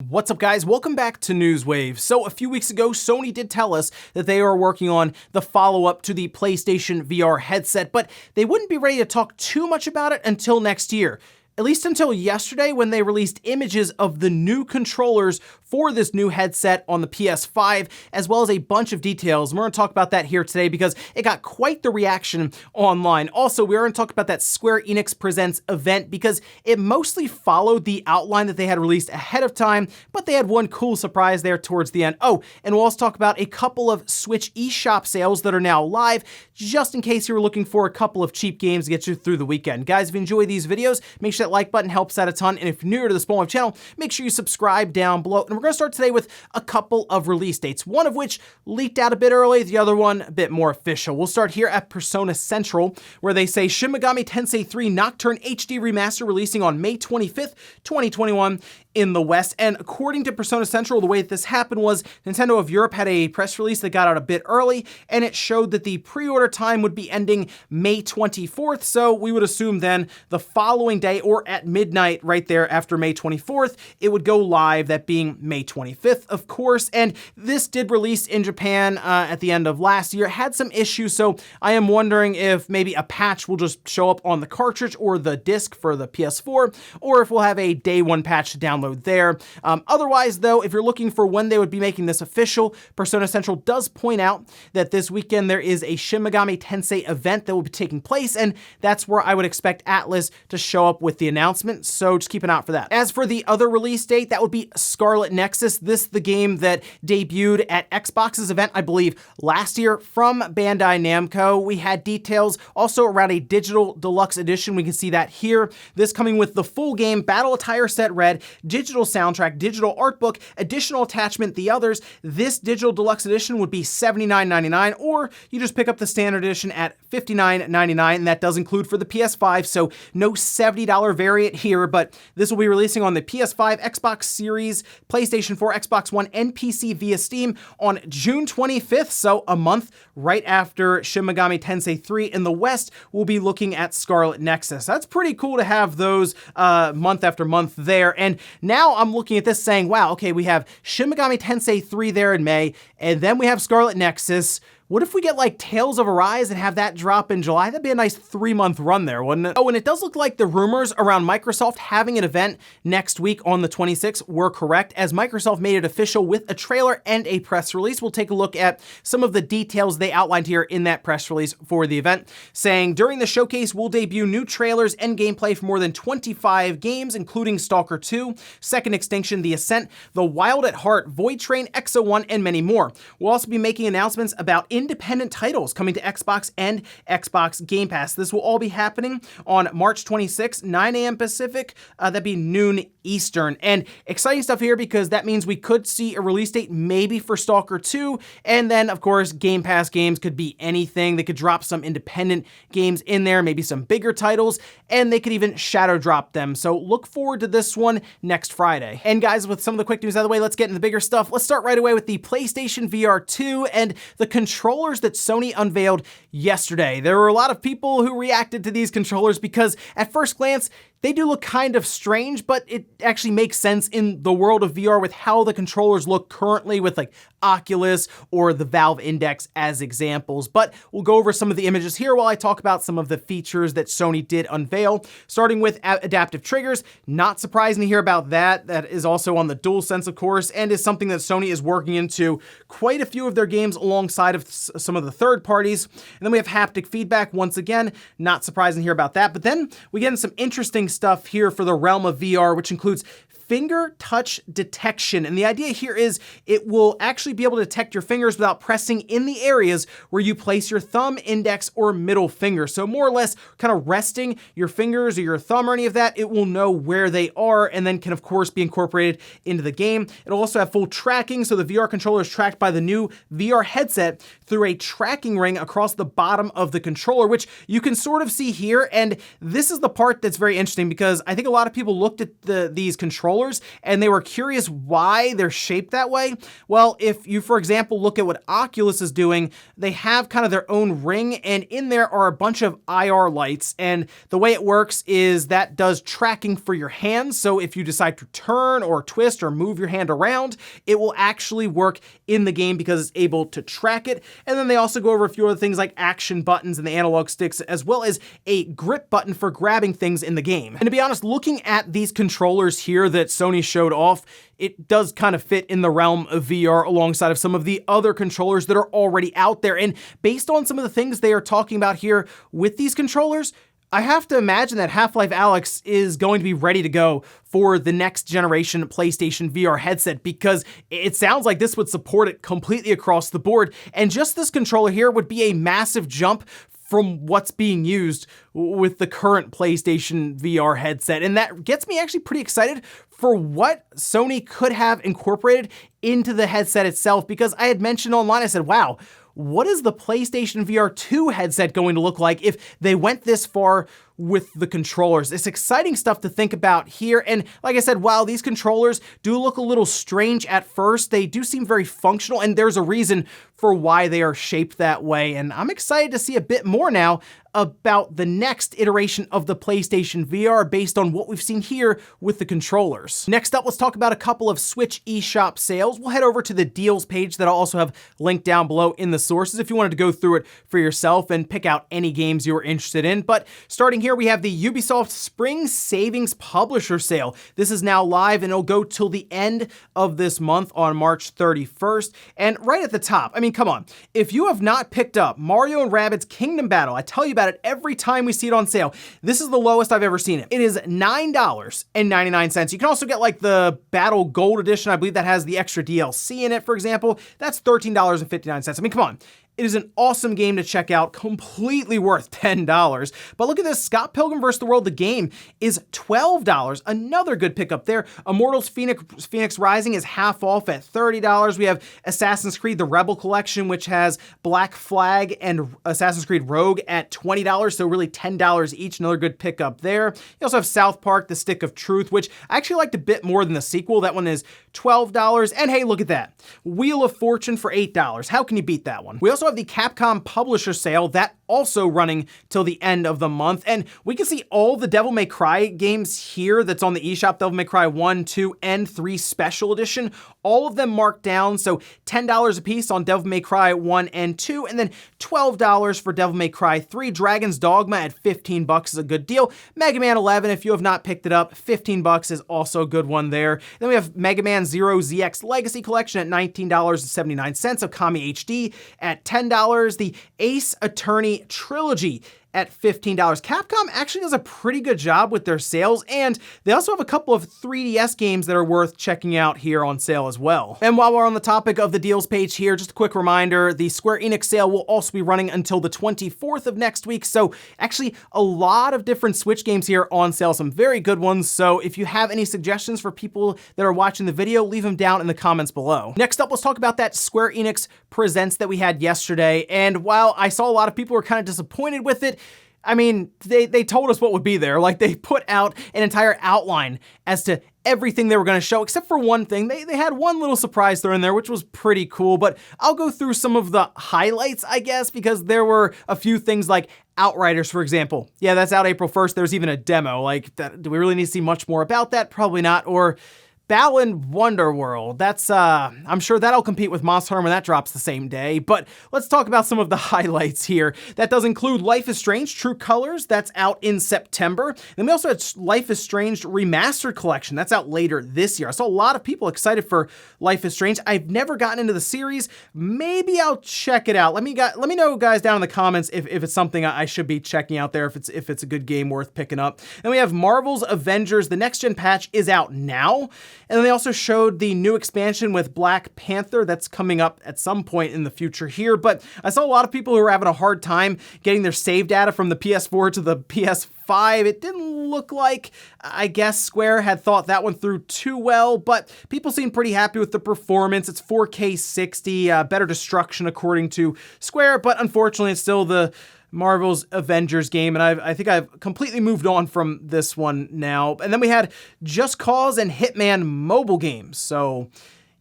What's up, guys? Welcome back to Newswave. So a few weeks ago, Sony did tell us that they are working on the follow-up to the PlayStation VR headset, but they wouldn't be ready to talk too much about it until next year. At least until yesterday when they released images of the new controllers for this new headset on the PS5, as well as a bunch of details. We're going to talk about that here today because it got quite the reaction online. Also, we're going to talk about that Square Enix Presents event because it mostly followed the outline that they had released ahead of time, but they had one cool surprise there towards the end. Oh, and we'll also talk about a couple of Switch eShop sales that are now live, just in case you were looking for a couple of cheap games to get you through the weekend. Guys, if you enjoy these videos, make sure that like button helps out a ton, and if you're newer to the Small Wave channel, make sure you subscribe down below. And we're going to start today with a couple of release dates, one of which leaked out a bit early, the other one a bit more official. We'll start here at Persona Central, where they say Shin Megami Tensei 3 Nocturne HD Remaster releasing on May 25th, 2021 in the West. And according to Persona Central, the way that this happened was Nintendo of Europe had a press release that got out a bit early, and it showed that the pre-order time would be ending May 24th, so we would assume then the following day, or at midnight right there after May 24th, it would go live, that being May 25th, of course. And this did release in Japan at the end of last year. It had some issues, so I am wondering if maybe a patch will just show up on the cartridge or the disc for the PS4, or if we'll have a day one patch to download there. Otherwise, though, if you're looking for when they would be making this official, Persona Central does point out that this weekend there is a Shin Megami Tensei event that will be taking place, and that's where I would expect Atlas to show up with the announcement, so just keep an eye out for that. As for the other release date, that would be Scarlett Nexus. This the game that debuted at Xbox's event, I believe, last year from Bandai Namco. We had details also around a digital deluxe edition. We can see that here. This coming with the full game, battle attire set red, digital soundtrack, digital art book, additional attachment, the others. This digital deluxe edition would be $79.99, or you just pick up the standard edition at $59.99, and that does include for the PS5, so no $70 variant here, but this will be releasing on the PS5, Xbox Series, PlayStation 4, Xbox One, and PC via Steam on June 25th, so a month right after Shin Megami Tensei 3 in the West. We'll be looking at Scarlett Nexus. That's pretty cool to have those month after month there, and now I'm looking at this saying, wow, okay, we have Shin Megami Tensei 3 there in May, and then we have Scarlett Nexus. What if we get like Tales of Arise and have that drop in July? That'd be a nice 3-month run there, wouldn't it? Oh, and it does look like the rumors around Microsoft having an event next week on the 26th were correct, as Microsoft made it official with a trailer and a press release. We'll take a look at some of the details they outlined here in that press release for the event, saying during the showcase, we'll debut new trailers and gameplay for more than 25 games, including Stalker 2, Second Extinction, The Ascent, The Wild at Heart, Void Train, Exo 1, and many more. We'll also be making announcements about independent titles coming to Xbox and Xbox Game Pass. This will all be happening on March 26th, 9 a.m. Pacific. That'd be noon Eastern. And exciting stuff here because that means we could see a release date maybe for Stalker 2. And then, of course, Game Pass games could be anything. They could drop some independent games in there, maybe some bigger titles, and they could even shadow drop them. So look forward to this one next Friday. And guys, with some of the quick news out of the way, let's get into the bigger stuff. Let's start right away with the PlayStation VR 2 and the controllers that Sony unveiled yesterday. There were a lot of people who reacted to these controllers because at first glance, they do look kind of strange, but it actually makes sense in the world of VR with how the controllers look currently with like Oculus or the Valve Index as examples. But we'll go over some of the images here while I talk about some of the features that Sony did unveil, starting with adaptive triggers. Not surprising to hear about that. That is also on the DualSense, of course, and is something that Sony is working into quite a few of their games alongside of some of the third parties. And then we have haptic feedback. Once again, not surprising to hear about that. But then we get into some interesting stuff here for the realm of VR, which includes finger touch detection. And the idea here is it will actually be able to detect your fingers without pressing in the areas where you place your thumb, index, or middle finger. So more or less kind of resting your fingers or your thumb or any of that, it will know where they are and then can of course be incorporated into the game. It'll also have full tracking, so the VR controller is tracked by the new VR headset through a tracking ring across the bottom of the controller, which you can sort of see here. And this is the part that's very interesting because I think a lot of people looked at these controllers controllers, and they were curious why they're shaped that way. Well, if you, for example, look at what Oculus is doing, they have kind of their own ring, and in there are a bunch of IR lights, and the way it works is that does tracking for your hands. So if you decide to turn or twist or move your hand around, it will actually work in the game because it's able to track it. And then they also go over a few other things like action buttons and the analog sticks, as well as a grip button for grabbing things in the game. And to be honest, looking at these controllers here that Sony showed off, it does kind of fit in the realm of VR alongside of some of the other controllers that are already out there. And based on some of the things they are talking about here with these controllers, I have to imagine that Half-Life Alyx is going to be ready to go for the next generation PlayStation VR headset, because it sounds like this would support it completely across the board. And just this controller here would be a massive jump from what's being used with the current PlayStation VR headset. And that gets me actually pretty excited for what Sony could have incorporated into the headset itself, because I had mentioned online, I said, wow, what is the PlayStation VR 2 headset going to look like if they went this far with the controllers? It's exciting stuff to think about here. And like I said, while these controllers do look a little strange at first, they do seem very functional, and there's a reason for why they are shaped that way. And I'm excited to see a bit more now about the next iteration of the PlayStation VR based on what we've seen here with the controllers. Next up, let's talk about a couple of Switch eShop sales. We'll head over to the deals page that I'll also have linked down below in the sources if you wanted to go through it for yourself and pick out any games you were interested in. But starting here, we have the Ubisoft Spring Savings Publisher Sale. This is now live and it'll go till the end of this month on March 31st. And right at the top, I mean, come on. If you have not picked up Mario and Rabbids Kingdom Battle, I tell you about it every time we see it on sale. This is the lowest I've ever seen it. It is $9.99. You can also get like the Battle Gold Edition. I believe that has the extra DLC in it, for example. That's $13.59. I mean, come on. It is an awesome game to check out, completely worth $10. But look at this, Scott Pilgrim vs. the World, the game, is $12. Another good pickup there. Immortals Phoenix Rising is half off at $30. We have Assassin's Creed, the Rebel Collection, which has Black Flag and Assassin's Creed Rogue at $20, so really $10 each. Another good pickup there. You also have South Park, The Stick of Truth, which I actually liked a bit more than the sequel. That one is $12. And hey, look at that. Wheel of Fortune for $8. How can you beat that one? We also have the Capcom Publisher Sale, that also running till the end of the month. And we can see all the Devil May Cry games here that's on the eShop, Devil May Cry 1, 2, and 3 Special Edition, all of them marked down, so $10 a piece on Devil May Cry 1 and 2, and then $12 for Devil May Cry 3. Dragon's Dogma at $15 is a good deal. Mega Man 11, if you have not picked it up, $15 is also a good one there. Then we have Mega Man Zero ZX Legacy Collection at $19.79, Okami HD at $10, the Ace Attorney Trilogy at $15. Capcom actually does a pretty good job with their sales, and they also have a couple of 3DS games that are worth checking out here on sale as well. And while we're on the topic of the deals page here, just a quick reminder, the Square Enix sale will also be running until the 24th of next week, so actually a lot of different Switch games here on sale, some very good ones, so if you have any suggestions for people that are watching the video, leave them down in the comments below. Next up, let's talk about that Square Enix Presents that we had yesterday, and while I saw a lot of people were kind of disappointed with it, I mean, they told us what would be there. Like, they put out an entire outline as to everything they were going to show, except for one thing. They had one little surprise thrown in there, which was pretty cool, but I'll go through some of the highlights, I guess, because there were a few things like Outriders, for example. Yeah, that's out April 1st. There's even a demo. Like, do we really need to see much more about that? Probably not. Or Balan Wonderworld. That's, I'm sure that'll compete with Monster Hunter when that drops the same day, but let's talk about some of the highlights here. That does include Life is Strange True Colors, that's out in September. Then we also had Life is Strange Remastered Collection, that's out later this year. I saw a lot of people excited for Life is Strange. I've never gotten into the series. Maybe I'll check it out. Let me know, guys, down in the comments if it's something I should be checking out there, if it's a good game worth picking up. And we have Marvel's Avengers. The next gen patch is out now. And then they also showed the new expansion with Black Panther that's coming up at some point in the future here. But I saw a lot of people who were having a hard time getting their save data from the PS4 to the PS5 PS5. It didn't look like, I guess, Square had thought that one through too well, but people seem pretty happy with the performance. It's 4K 60, better destruction according to Square, but unfortunately it's still the Marvel's Avengers game, and I think I've completely moved on from this one now. And then we had Just Cause and Hitman mobile games. So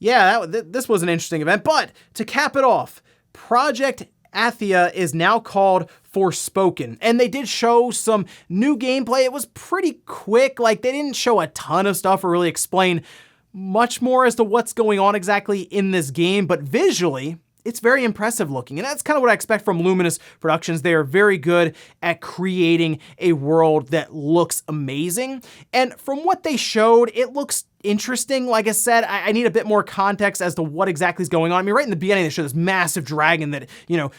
yeah, this was an interesting event, but to cap it off, Project Athia is now called Forspoken, and they did show some new gameplay. It was pretty quick, like they didn't show a ton of stuff or really explain much more as to what's going on exactly in this game, but visually, it's very impressive looking, and that's kind of what I expect from Luminous Productions. They are very good at creating a world that looks amazing, and from what they showed, it looks interesting. Like I said, I need a bit more context as to what exactly is going on. I mean, right in the beginning, they show this massive dragon that,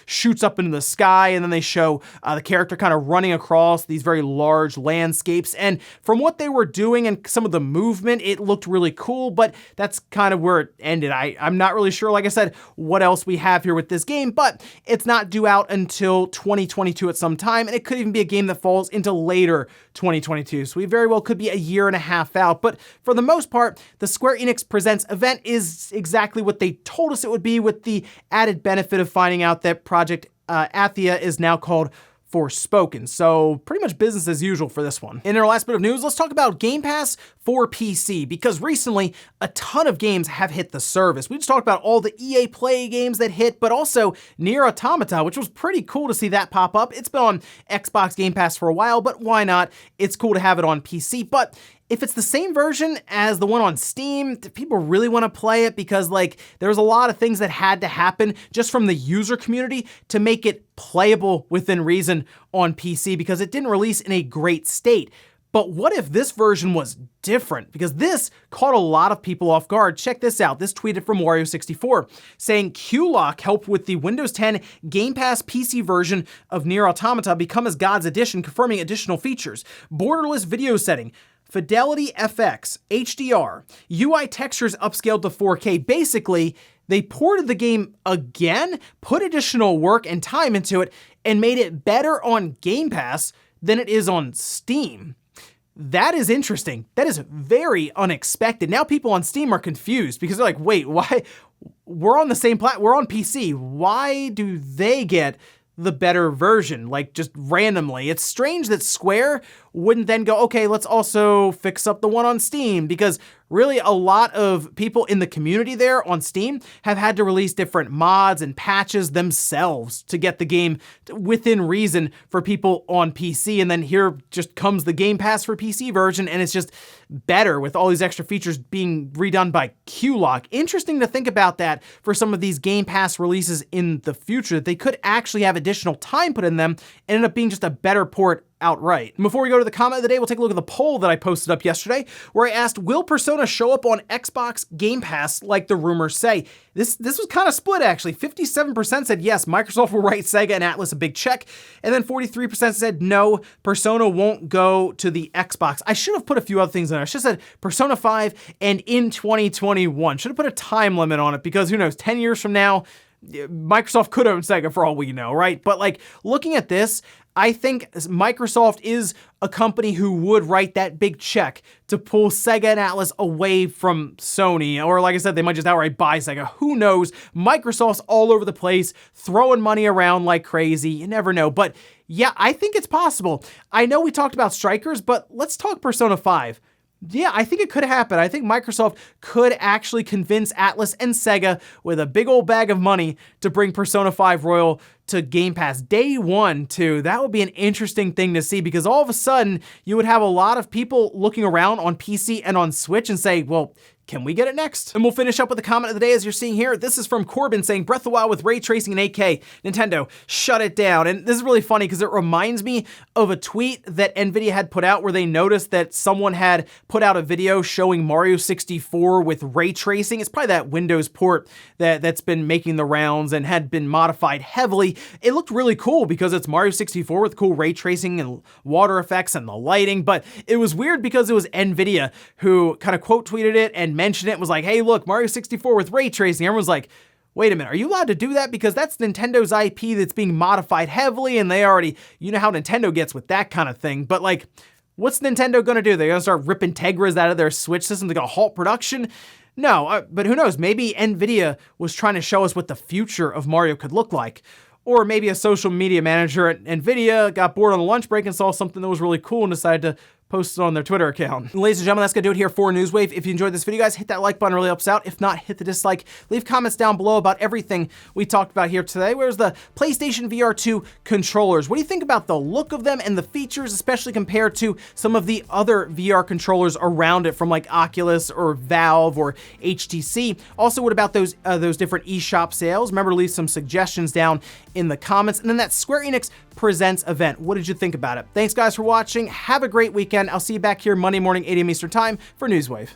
shoots up into the sky, and then they show the character kind of running across these very large landscapes. And from what they were doing and some of the movement, it looked really cool, but that's kind of where it ended. I'm not really sure, like I said, what else we have here with this game, but it's not due out until 2022 at some time, and it could even be a game that falls into later 2022. So we very well could be a year and a half out, but for the most part, the Square Enix Presents event is exactly what they told us it would be, with the added benefit of finding out that Project Athia is now called Forspoken. So pretty much business as usual for this one. In our last bit of news, let's talk about Game Pass for PC, because recently a ton of games have hit the service. We just talked about all the EA Play games that hit, but also Nier Automata, which was pretty cool to see that pop up. It's been on Xbox Game Pass for a while, but why not? It's cool to have it on PC, but if it's the same version as the one on Steam, do people really want to play it? Because there's a lot of things that had to happen just from the user community to make it playable within reason on PC, because it didn't release in a great state. But what if this version was different? Because this caught a lot of people off guard. Check this out. This tweeted from Wario64 saying Q-Lock helped with the Windows 10 Game Pass PC version of Nier Automata become as God's Edition, confirming additional features. Borderless video setting, Fidelity FX, HDR, UI textures upscaled to 4K. Basically, they ported the game again, put additional work and time into it, and made it better on Game Pass than it is on Steam. That is interesting. That is very unexpected. Now people on Steam are confused because they're like, wait, why? We're on the same we're on PC. Why do they get the better version, just randomly? It's strange that Square wouldn't then go, okay, let's also fix up the one on Steam, because really a lot of people in the community there on Steam have had to release different mods and patches themselves to get the game within reason for people on PC. And then here just comes the Game Pass for PC version, and it's just better with all these extra features being redone by Q-Lock. Interesting to think about that for some of these Game Pass releases in the future, that they could actually have additional time put in them and end up being just a better port outright. And before we go to the comment of the day, we'll take a look at the poll that I posted up yesterday, where I asked, will Persona show up on Xbox Game Pass like the rumors say? This was kind of split, actually. 57% said yes, Microsoft will write Sega and Atlas a big check, and then 43% said no, Persona won't go to the Xbox. I should have put a few other things in there. I should have said Persona 5 and in 2021. Should have put a time limit on it, because who knows, 10 years from now, Microsoft could own Sega for all we know, right? But looking at this, I think Microsoft is a company who would write that big check to pull Sega and Atlas away from Sony. Or like I said, they might just outright buy Sega. Who knows? Microsoft's all over the place, throwing money around like crazy. You never know. But yeah, I think it's possible. I know we talked about Strikers, but let's talk Persona 5. Yeah, I think it could happen. I think Microsoft could actually convince Atlas and Sega with a big old bag of money to bring Persona 5 Royal to Game Pass day one, too. That would be an interesting thing to see, because all of a sudden you would have a lot of people looking around on PC and on Switch and say, well, can we get it next? And we'll finish up with the comment of the day, as you're seeing here. This is from Corbin saying, Breath of the Wild with ray tracing and 8K. Nintendo, shut it down. And this is really funny because it reminds me of a tweet that Nvidia had put out where they noticed that someone had put out a video showing Mario 64 with ray tracing. It's probably that Windows port that's been making the rounds and had been modified heavily. It looked really cool because it's Mario 64 with cool ray tracing and water effects and the lighting, but it was weird because it was Nvidia who kind of quote tweeted it and mentioned it, was like, hey, look, Mario 64 with ray tracing. Everyone's like, wait a minute, are you allowed to do that? Because that's Nintendo's IP that's being modified heavily, and they already, you know how Nintendo gets with that kind of thing. But like, what's Nintendo gonna do? They're gonna start ripping Tegras out of their Switch system? They're gonna halt production? No, but who knows? Maybe Nvidia was trying to show us what the future of Mario could look like. Or maybe a social media manager at Nvidia got bored on the lunch break and saw something that was really cool and decided to post it on their Twitter account. Ladies and gentlemen, that's gonna do it here for Newswave. If you enjoyed this video, guys, hit that like button, really helps out. If not, hit the dislike. Leave comments down below about everything we talked about here today. Where's the PlayStation VR 2 controllers? What do you think about the look of them and the features, especially compared to some of the other VR controllers around it from like Oculus or Valve or HTC? Also, what about those different eShop sales? Remember to leave some suggestions down in the comments. And then that Square Enix Presents event. What did you think about it? Thanks guys for watching. Have a great weekend. I'll see you back here Monday morning, 8 a.m. Eastern time for Newswave.